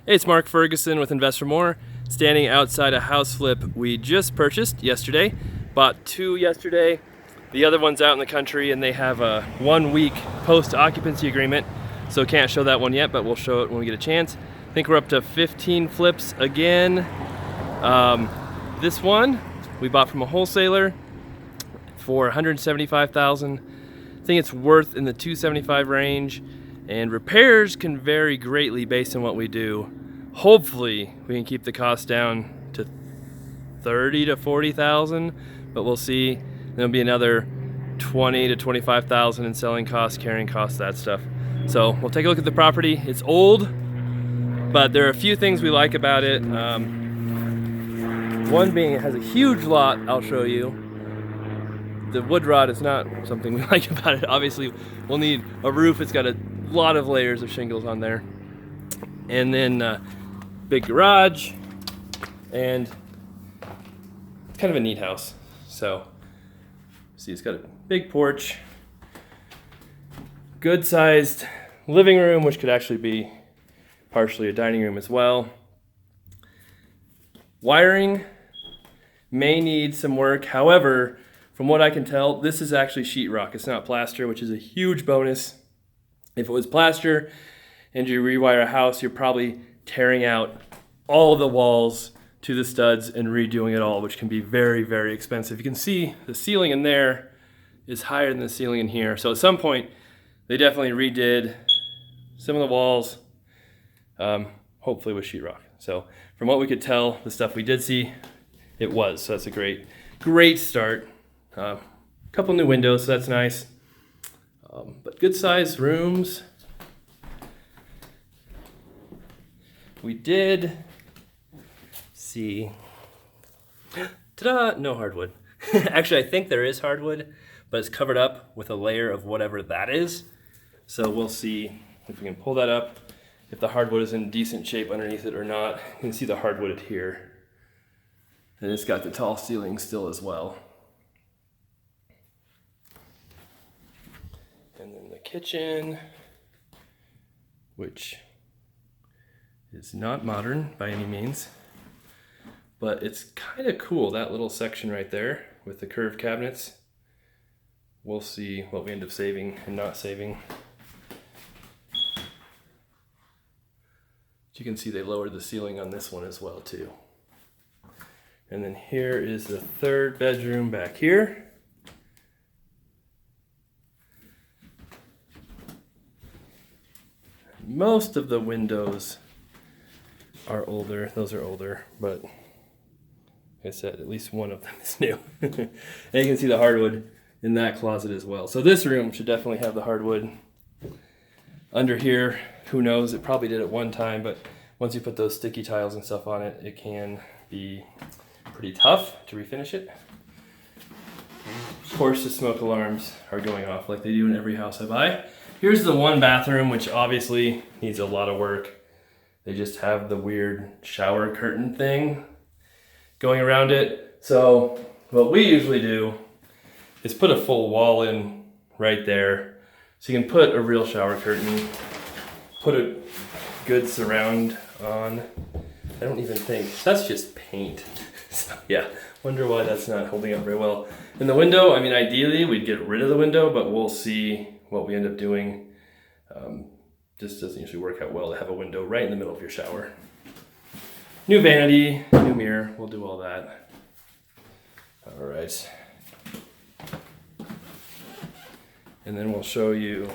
Hey, it's Mark Ferguson with Invest for More, standing outside a house flip we just purchased yesterday. Bought two yesterday. The other one's out in the country and they have a 1 week post-occupancy agreement, so can't show that one yet, but we'll show it when we get a chance. I think we're up to 15 flips again. This one we bought from a wholesaler for $175,000. I think it's worth in the $275 range, and repairs can vary greatly based on what we do. Hopefully we can keep the cost down to $30,000 to $40,000, but we'll see. There'll be another $20,000 to $25,000 in selling costs, carrying costs, that stuff. So we'll take a look at the property. It's old, but there are a few things we like about it. One being it has a huge lot. I'll show you. The wood rot is not something we like about it. Obviously, we'll need a roof. It's got a lot of layers of shingles on there. And then big garage, and it's kind of a neat house. So, see, it's got a big porch, good sized living room, which could actually be partially a dining room as well. Wiring may need some work. However, from what I can tell, this is actually sheetrock. It's not plaster, which is a huge bonus. If it was plaster and you rewire a house, you're probably tearing out all of the walls to the studs and redoing it all, which can be very, very expensive. You can see the ceiling in there is higher than the ceiling in here. So at some point, they definitely redid some of the walls, hopefully with sheetrock. So from what we could tell, the stuff we did see, it was. So that's a great, great start. Couple new windows, so that's nice. But good sized rooms. We did see, ta-da, no hardwood. Actually, I think there is hardwood, but it's covered up with a layer of whatever that is. So we'll see if we can pull that up, if the hardwood is in decent shape underneath it or not. You can see the hardwood here. And it's got the tall ceiling still as well. And then the kitchen, which is not modern by any means, but it's kind of cool, that little section right there with the curved cabinets. We'll see what we end up saving and not saving. As you can see, they lowered the ceiling on this one as well too. And then here is the third bedroom back here. Most of the windows are older. Those are older, but like I said, at least one of them is new. And you can see the hardwood in that closet as well. So this room should definitely have the hardwood. Under here, who knows, it probably did at one time, but once you put those sticky tiles and stuff on it, it can be pretty tough to refinish it. Of course, the smoke alarms are going off like they do in every house I buy. Here's the one bathroom, which obviously needs a lot of work. They just have the weird shower curtain thing going around it. So what we usually do is put a full wall in right there. So you can put a real shower curtain, put a good surround on. I don't even think, that's just paint. So yeah, wonder why that's not holding up very well. And the window, I mean, ideally we'd get rid of the window, but we'll see what we end up doing. Just doesn't usually work out well to have a window right in the middle of your shower. New vanity, new mirror, we'll do all that. All right. And then we'll show you,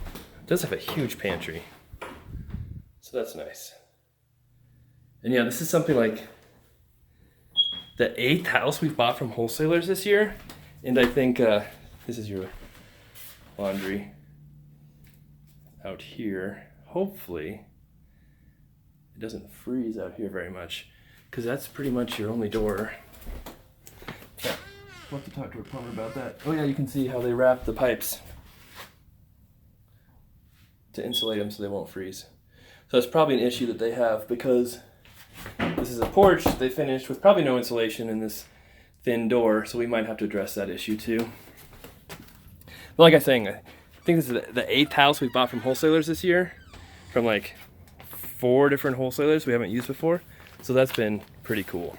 it does have a huge pantry. So that's nice. And yeah, this is something like the 8th house we've bought from wholesalers this year. And I think this is your laundry out here. Hopefully it doesn't freeze out here very much, because that's pretty much your only door. Yeah, we'll have to talk to a plumber about that. Oh yeah, you can see how they wrap the pipes to insulate them so they won't freeze. So it's probably an issue that they have, because this is a porch they finished with probably no insulation in this thin door, so we might have to address that issue too. But like I was saying, I think this is the 8th house we bought from wholesalers this year, from like 4 different wholesalers we haven't used before. So that's been pretty cool.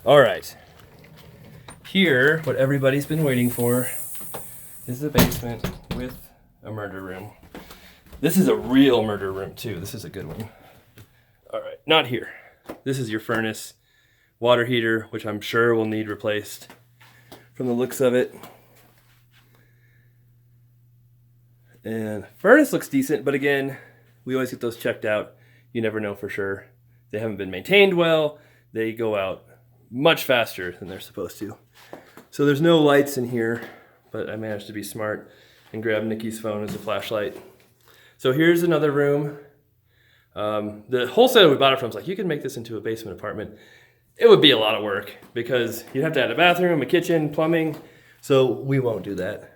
All right. Here, what everybody's been waiting for is the basement with a murder room. This is a real murder room too. This is a good one. All right, not here. This is your furnace, water heater, which I'm sure will need replaced from the looks of it. And furnace looks decent, but again, we always get those checked out. You never know for sure. They haven't been maintained well. They go out much faster than they're supposed to. So there's no lights in here, but I managed to be smart and grab Nikki's phone as a flashlight. So here's another room. The wholesaler we bought it from was like, you can make this into a basement apartment. It would be a lot of work because you'd have to add a bathroom, a kitchen, plumbing. So we won't do that.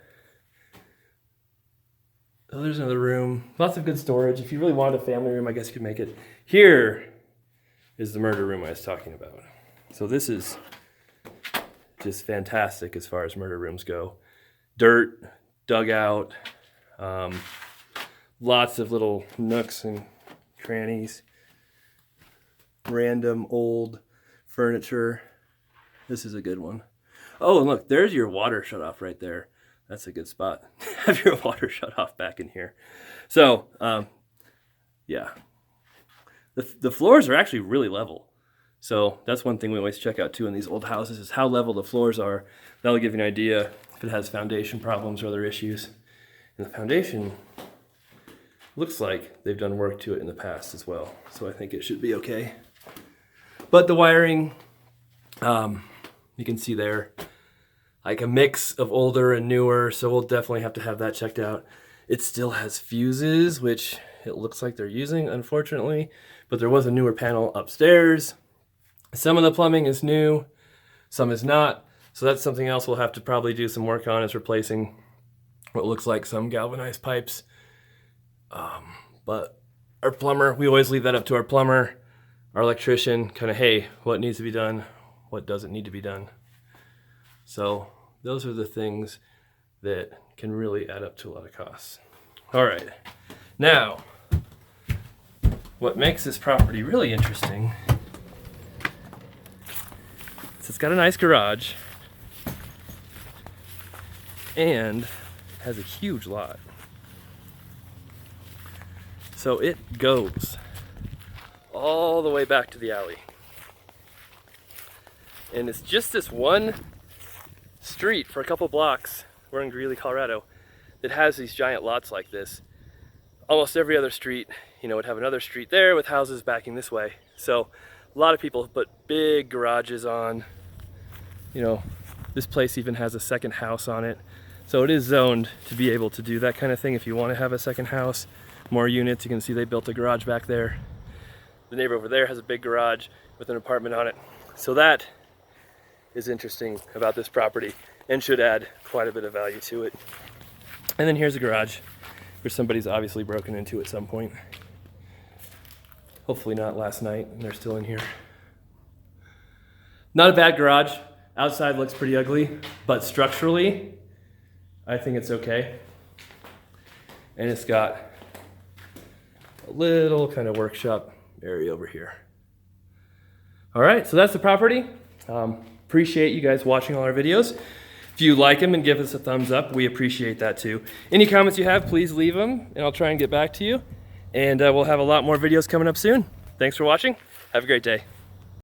Oh, there's another room. Lots of good storage. If you really wanted a family room, I guess you could make it. Here is the murder room I was talking about. So this is just fantastic as far as murder rooms go. Dirt, dug out, lots of little nooks and crannies, random old furniture. This is a good one. Oh, and look, there's your water shut off right there. That's a good spot. Have your water shut off back in here. So, yeah. The floors are actually really level. So that's one thing we always check out too in these old houses is how level the floors are. That'll give you an idea if it has foundation problems or other issues. And the foundation looks like they've done work to it in the past as well. So I think it should be okay. But the wiring, you can see there, like a mix of older and newer, so we'll definitely have to have that checked out. It still has fuses, which it looks like they're using, unfortunately, but there was a newer panel upstairs. Some of the plumbing is new, some is not, so that's something else we'll have to probably do some work on, is replacing what looks like some galvanized pipes. But our plumber, we always leave that up to our plumber, our electrician, kind of, hey, what needs to be done, what doesn't need to be done. So those are the things that can really add up to a lot of costs. All right, now, what makes this property really interesting is it's got a nice garage and has a huge lot. So it goes all the way back to the alley. And it's just this one street for a couple blocks, we're in Greeley, Colorado, that has these giant lots like this. Almost every other street, you know, would have another street there with houses backing this way. So a lot of people put big garages on. You know, this place even has a second house on it. So it is zoned to be able to do that kind of thing if you want to have a second house, more units. You can see they built a garage back there. The neighbor over there has a big garage with an apartment on it. So that is interesting about this property and should add quite a bit of value to it. And then here's a garage where somebody's obviously broken into at some point. Hopefully not last night and they're still in here. Not a bad garage. Outside looks pretty ugly, but structurally, I think it's okay. And it's got a little kind of workshop area over here. All right, so that's the property. Appreciate you guys watching all our videos. If you like them and give us a thumbs up, we appreciate that too. Any comments you have, please leave them and I'll try and get back to you. And we'll have a lot more videos coming up soon. Thanks for watching. Have a great day.